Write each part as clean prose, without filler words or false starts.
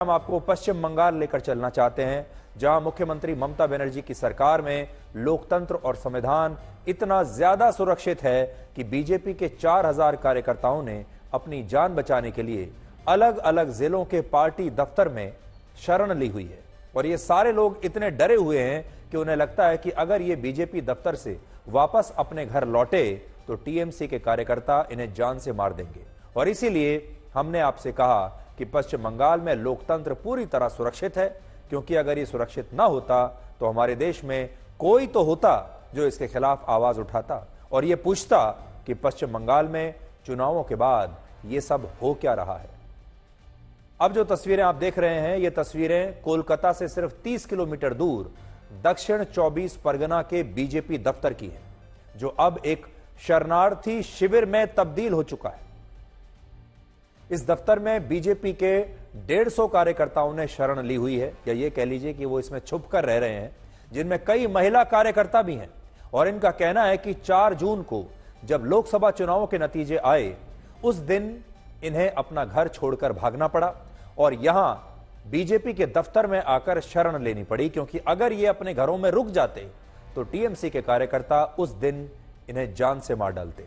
हम आपको पश्चिम बंगाल लेकर चलना चाहते हैं, जहां मुख्यमंत्री ममता बनर्जी की सरकार में लोकतंत्र और संविधान इतना ज्यादा सुरक्षित है कि बीजेपी के 4000 कार्यकर्ताओं ने अपनी जान बचाने के लिए अलग अलग जिलों के पार्टी दफ्तर में शरण ली हुई है। और ये सारे लोग इतने डरे हुए हैं कि उन्हें लगता है कि अगर ये बीजेपी दफ्तर से वापस अपने घर लौटे तो टीएमसी के कार्यकर्ता इन्हें जान से मार देंगे। और इसीलिए हमने आपसे कहा कि पश्चिम बंगाल में लोकतंत्र पूरी तरह सुरक्षित है, क्योंकि अगर ये सुरक्षित ना होता तो हमारे देश में कोई तो होता जो इसके खिलाफ आवाज उठाता और ये पूछता कि पश्चिम बंगाल में चुनावों के बाद ये सब हो क्या रहा है। अब जो तस्वीरें आप देख रहे हैं, ये तस्वीरें कोलकाता से सिर्फ 30 किलोमीटर दूर दक्षिण 24 परगना के बीजेपी दफ्तर की हैं, जो अब एक शरणार्थी शिविर में तब्दील हो चुका है। इस दफ्तर में बीजेपी के 150 कार्यकर्ताओं ने शरण ली हुई है, या ये कह लीजिए कि वो इसमें छुपकर रह रहे हैं, जिनमें कई महिला कार्यकर्ता भी हैं। और इनका कहना है कि 4 जून को जब लोकसभा चुनावों के नतीजे आए, उस दिन इन्हें अपना घर छोड़कर भागना पड़ा और यहां बीजेपी के दफ्तर में आकर शरण लेनी पड़ी, क्योंकि अगर ये अपने घरों में रुक जाते तो टीएमसी के कार्यकर्ता उस दिन इन्हें जान से मार डालते।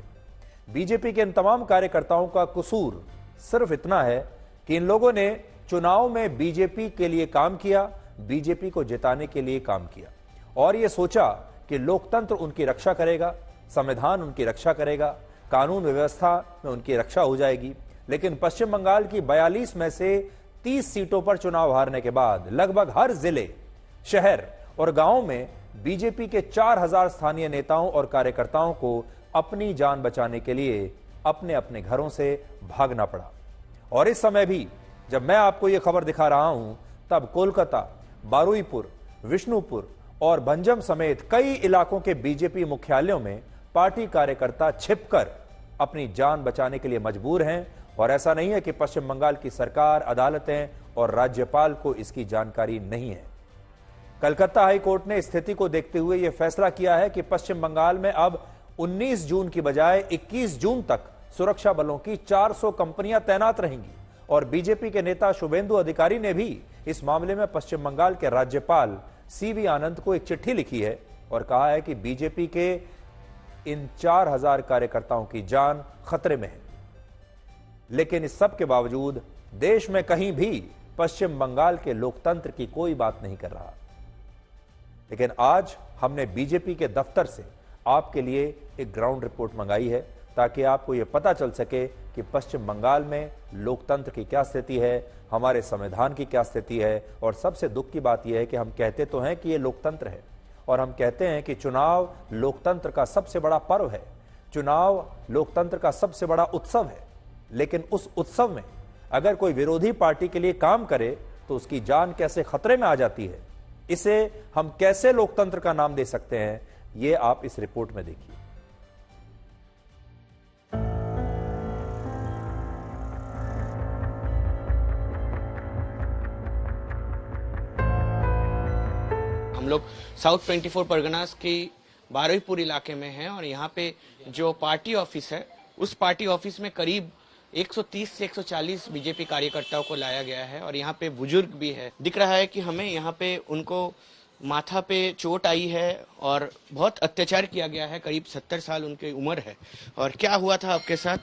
बीजेपी के इन तमाम कार्यकर्ताओं का कसूर सिर्फ इतना है कि इन लोगों ने चुनाव में बीजेपी के लिए काम किया, बीजेपी को जिताने के लिए काम किया और यह सोचा कि लोकतंत्र उनकी रक्षा करेगा, संविधान उनकी रक्षा करेगा, कानून व्यवस्था में उनकी रक्षा हो जाएगी। लेकिन पश्चिम बंगाल की 42 में से 30 सीटों पर चुनाव हारने के बाद लगभग हर जिले, शहर और गांव में बीजेपी के 4000 स्थानीय नेताओं और कार्यकर्ताओं को अपनी जान बचाने के लिए अपने अपने घरों से भागना पड़ा। और इस समय भी जब मैं आपको यह खबर दिखा रहा हूं, तब कोलकाता, बारुईपुर, विष्णुपुर और भंजम समेत कई इलाकों के बीजेपी मुख्यालयों में पार्टी कार्यकर्ता छिपकर अपनी जान बचाने के लिए मजबूर हैं। और ऐसा नहीं है कि पश्चिम बंगाल की सरकार, अदालतें और राज्यपाल को इसकी जानकारी नहीं है। कलकत्ता हाई कोर्ट ने स्थिति को देखते हुए यह फैसला किया है कि पश्चिम बंगाल में अब 19 जून की बजाय 21 जून तक सुरक्षा बलों की 400 कंपनियां तैनात रहेंगी। और बीजेपी के नेता शुभेंदु अधिकारी ने भी इस मामले में पश्चिम बंगाल के राज्यपाल सीवी आनंद को एक चिट्ठी लिखी है और कहा है कि बीजेपी के इन 4000 कार्यकर्ताओं की जान खतरे में है। लेकिन इस सब के बावजूद देश में कहीं भी पश्चिम बंगाल के लोकतंत्र की कोई बात नहीं कर रहा। लेकिन आज हमने बीजेपी के दफ्तर से आपके लिए एक ग्राउंड रिपोर्ट मंगाई है, ताकि आपको यह पता चल सके कि पश्चिम बंगाल में लोकतंत्र की क्या स्थिति है, हमारे संविधान की क्या स्थिति है। और सबसे दुख की बात यह है कि हम कहते तो हैं कि यह लोकतंत्र है और हम कहते हैं कि चुनाव लोकतंत्र का सबसे बड़ा पर्व है, चुनाव लोकतंत्र का सबसे बड़ा उत्सव है। लेकिन उस उत्सव में अगर कोई विरोधी पार्टी के लिए काम करे तो उसकी जान कैसे खतरे में आ जाती है, इसे हम कैसे लोकतंत्र का नाम दे सकते हैं, ये आप इस रिपोर्ट में देखिए। हम लोग साउथ 24 परगनास की बारुईपुर इलाके में हैं और यहाँ पे जो पार्टी ऑफिस है, उस पार्टी ऑफिस में करीब 130 से 140 बीजेपी कार्यकर्ताओं को लाया गया है। और यहाँ पे बुजुर्ग भी है। दिख रहा है कि हमें यहाँ पे उनको माथा पे चोट आई है और बहुत अत्याचार किया गया है। करीब 70 साल उनकी उम्र है। और क्या हुआ था आपके साथ?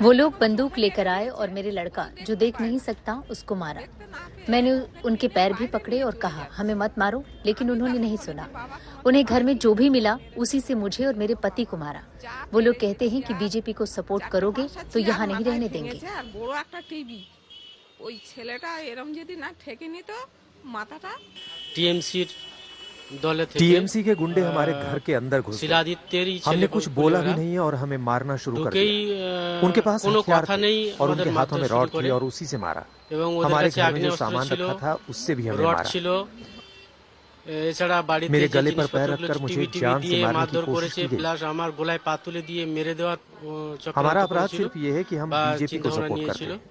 वो लोग बंदूक लेकर आए और मेरे लड़का, जो देख नहीं सकता, उसको मारा। मैंने उनके पैर भी पकड़े और कहा हमें मत मारो, लेकिन उन्होंने नहीं सुना। उन्हें घर में जो भी मिला उसी से मुझे और मेरे पति को मारा। वो लोग कहते हैं कि बीजेपी को सपोर्ट करोगे तो यहाँ नहीं रहने देंगे। टीएमसी के गुंडे हमारे घर के अंदर घुस गए। हमने कुछ बोला भी नहीं और हमें मारना शुरू कर दिया। उनके पास हथियार थे और उनके हाथों में रॉड थी और उसी से मारा। हमारे घर में जो सामान रखा था उससे भी हमें मारा। मेरे गले पर पैर रखकर मुझे जान से मारने की कोशिश की गई। हमारा अपराध सिर्फ ये है कि हम बीजेपी को सपोर्ट करते हैं।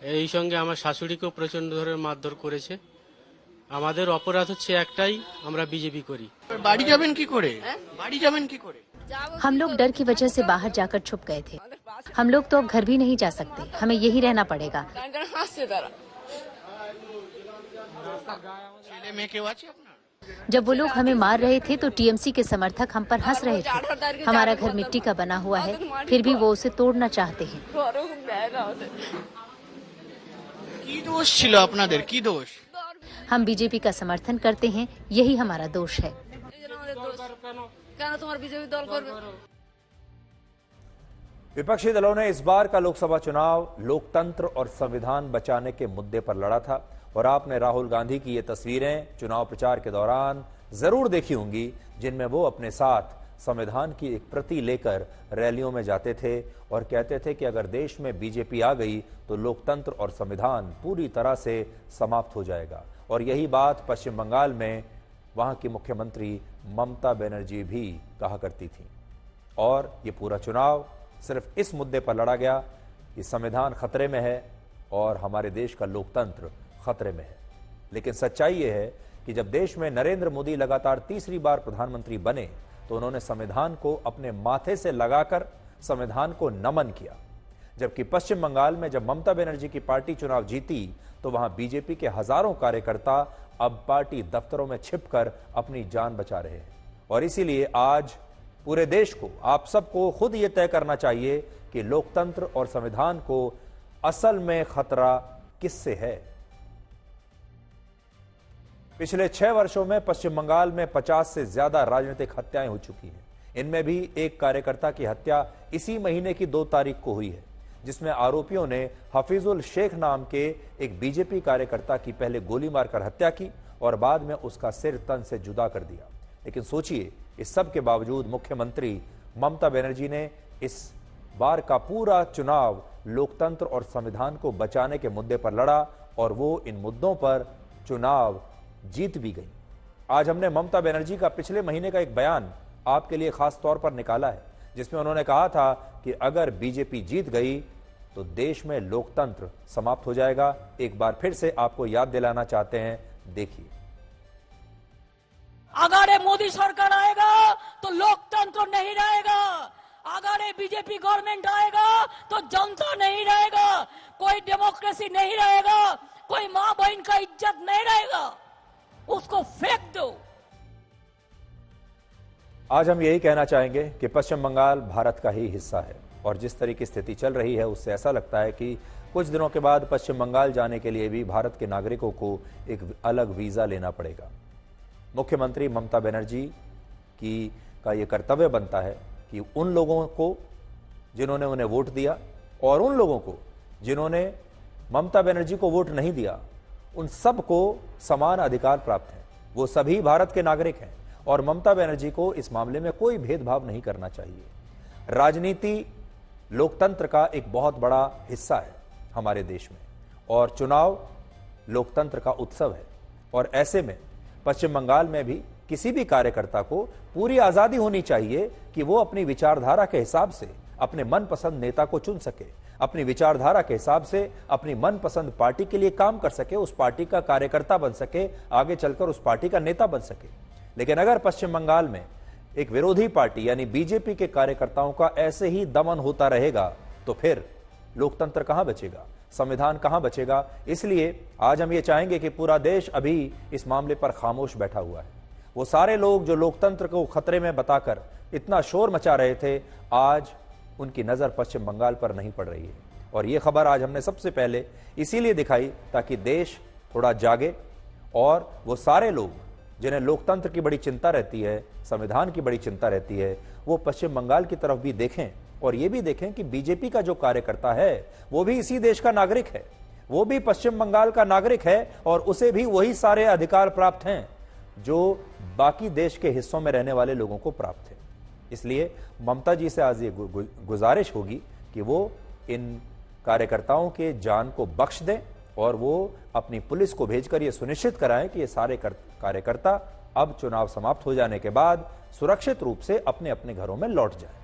এই সঙ্গে আমার শাশুড়িকেও প্রচন্ড ধরনের মারধর করেছে। আমাদের অপরাধ হচ্ছে একটাই, আমরা বিজেপি করি। বাড়ি যাবেন কি করে? বাড়ি যাবেন কি করে? हम लोग डर की वजह से बाहर जाकर छुप गए थे। हम लोग तो अब घर भी नहीं जा सकते, हमें यही रहना पड़ेगा। जब वो लोग हमें मार रहे थे तो टीएमसी के समर्थक हम पर हंस रहे थे। हमारा घर मिट्टी का बना हुआ है, फिर भी वो उसे तोड़ना चाहते हैं। की दोष छिलो आपनादेर, की दोष? हम बीजेपी का समर्थन करते हैं, यही हमारा दोष है। विपक्षी दलों ने इस बार का लोकसभा चुनाव लोकतंत्र और संविधान बचाने के मुद्दे पर लड़ा था और आपने राहुल गांधी की ये तस्वीरें चुनाव प्रचार के दौरान जरूर देखी होंगी, जिनमें वो अपने साथ संविधान की एक प्रति लेकर रैलियों में जाते थे और कहते थे कि अगर देश में बीजेपी आ गई तो लोकतंत्र और संविधान पूरी तरह से समाप्त हो जाएगा। और यही बात पश्चिम बंगाल में वहां की मुख्यमंत्री ममता बनर्जी भी कहा करती थी। और ये पूरा चुनाव सिर्फ इस मुद्दे पर लड़ा गया कि संविधान खतरे में है और हमारे देश का लोकतंत्र खतरे में है। लेकिन सच्चाई यह है कि जब देश में नरेंद्र मोदी लगातार तीसरी बार प्रधानमंत्री बने तो उन्होंने संविधान को अपने माथे से लगाकर संविधान को नमन किया। जबकि पश्चिम बंगाल में जब ममता बनर्जी की पार्टी चुनाव जीती तो वहां बीजेपी के हजारों कार्यकर्ता अब पार्टी दफ्तरों में छिपकर अपनी जान बचा रहे हैं। और इसीलिए आज पूरे देश को, आप सबको खुद यह तय करना चाहिए कि लोकतंत्र और संविधान को असल में खतरा किससे है। पिछले 6 वर्षों में पश्चिम बंगाल में 50 से ज्यादा राजनीतिक हत्याएं हो चुकी हैं। इनमें भी एक कार्यकर्ता की हत्या इसी महीने की 2 तारीख को हुई है, जिसमें आरोपियों ने हफीजुल शेख नाम के एक बीजेपी कार्यकर्ता की पहले गोली मारकर हत्या की और बाद में उसका सिर तन से जुदा कर दिया। लेकिन सोचिए, इस सब के बावजूद मुख्यमंत्री ममता बनर्जी ने इस बार का पूरा चुनाव लोकतंत्र और संविधान को बचाने के मुद्दे पर लड़ा और वो इन मुद्दों पर चुनाव जीत भी गई। आज हमने ममता बनर्जी का पिछले महीने का एक बयान आपके लिए खास तौर पर निकाला है, जिसमें उन्होंने कहा था कि अगर बीजेपी जीत गई तो देश में लोकतंत्र समाप्त हो जाएगा। एक बार फिर से आपको याद दिलाना चाहते हैं, देखिए। अगर मोदी सरकार आएगा तो लोकतंत्र नहीं रहेगा, अगर बीजेपी गवर्नमेंट आएगा तो जनता नहीं रहेगा, कोई डेमोक्रेसी नहीं रहेगा, कोई मां बहन का इज्जत नहीं रहेगा, उसको फेंक दो। आज हम यही कहना चाहेंगे कि पश्चिम बंगाल भारत का ही हिस्सा है और जिस तरह की स्थिति चल रही है उससे ऐसा लगता है कि कुछ दिनों के बाद पश्चिम बंगाल जाने के लिए भी भारत के नागरिकों को एक अलग वीजा लेना पड़ेगा। मुख्यमंत्री ममता बनर्जी का यह कर्तव्य बनता है कि उन लोगों को जिन्होंने उन्हें वोट दिया और उन लोगों को जिन्होंने ममता बनर्जी को वोट नहीं दिया, उन सबको समान अधिकार प्राप्त है। वो सभी भारत के नागरिक हैं और ममता बनर्जी को इस मामले में कोई भेदभाव नहीं करना चाहिए। राजनीति लोकतंत्र का एक बहुत बड़ा हिस्सा है हमारे देश में और चुनाव लोकतंत्र का उत्सव है। और ऐसे में पश्चिम बंगाल में भी किसी भी कार्यकर्ता को पूरी आजादी होनी चाहिए कि वो अपनी विचारधारा के हिसाब से अपने मनपसंद नेता को चुन सके, अपनी विचारधारा के हिसाब से अपनी मनपसंद पार्टी के लिए काम कर सके, उस पार्टी का कार्यकर्ता बन सके, आगे चलकर उस पार्टी का नेता बन सके। लेकिन अगर पश्चिम बंगाल में एक विरोधी पार्टी यानी बीजेपी के कार्यकर्ताओं का ऐसे ही दमन होता रहेगा तो फिर लोकतंत्र कहां बचेगा, संविधान कहां बचेगा। इसलिए आज हम ये चाहेंगे कि पूरा देश अभी इस मामले पर खामोश बैठा हुआ है। वो सारे लोग जो लोकतंत्र को खतरे में बताकर इतना शोर मचा रहे थे, आज उनकी नजर पश्चिम बंगाल पर नहीं पड़ रही है। और ये खबर आज हमने सबसे पहले इसीलिए दिखाई ताकि देश थोड़ा जागे और वो सारे लोग जिन्हें लोकतंत्र की बड़ी चिंता रहती है, संविधान की बड़ी चिंता रहती है, वो पश्चिम बंगाल की तरफ भी देखें और ये भी देखें कि बीजेपी का जो कार्यकर्ता है वो भी इसी देश का नागरिक है, वो भी पश्चिम बंगाल का नागरिक है और उसे भी वही सारे अधिकार प्राप्त हैं जो बाकी देश के हिस्सों में रहने वाले लोगों को प्राप्त है। इसलिए ममता जी से आज ये गुजारिश होगी कि वो इन कार्यकर्ताओं के जान को बख्श दें और वो अपनी पुलिस को भेजकर ये सुनिश्चित कराएं कि ये सारे कार्यकर्ता अब चुनाव समाप्त हो जाने के बाद सुरक्षित रूप से अपने अपने घरों में लौट जाएं।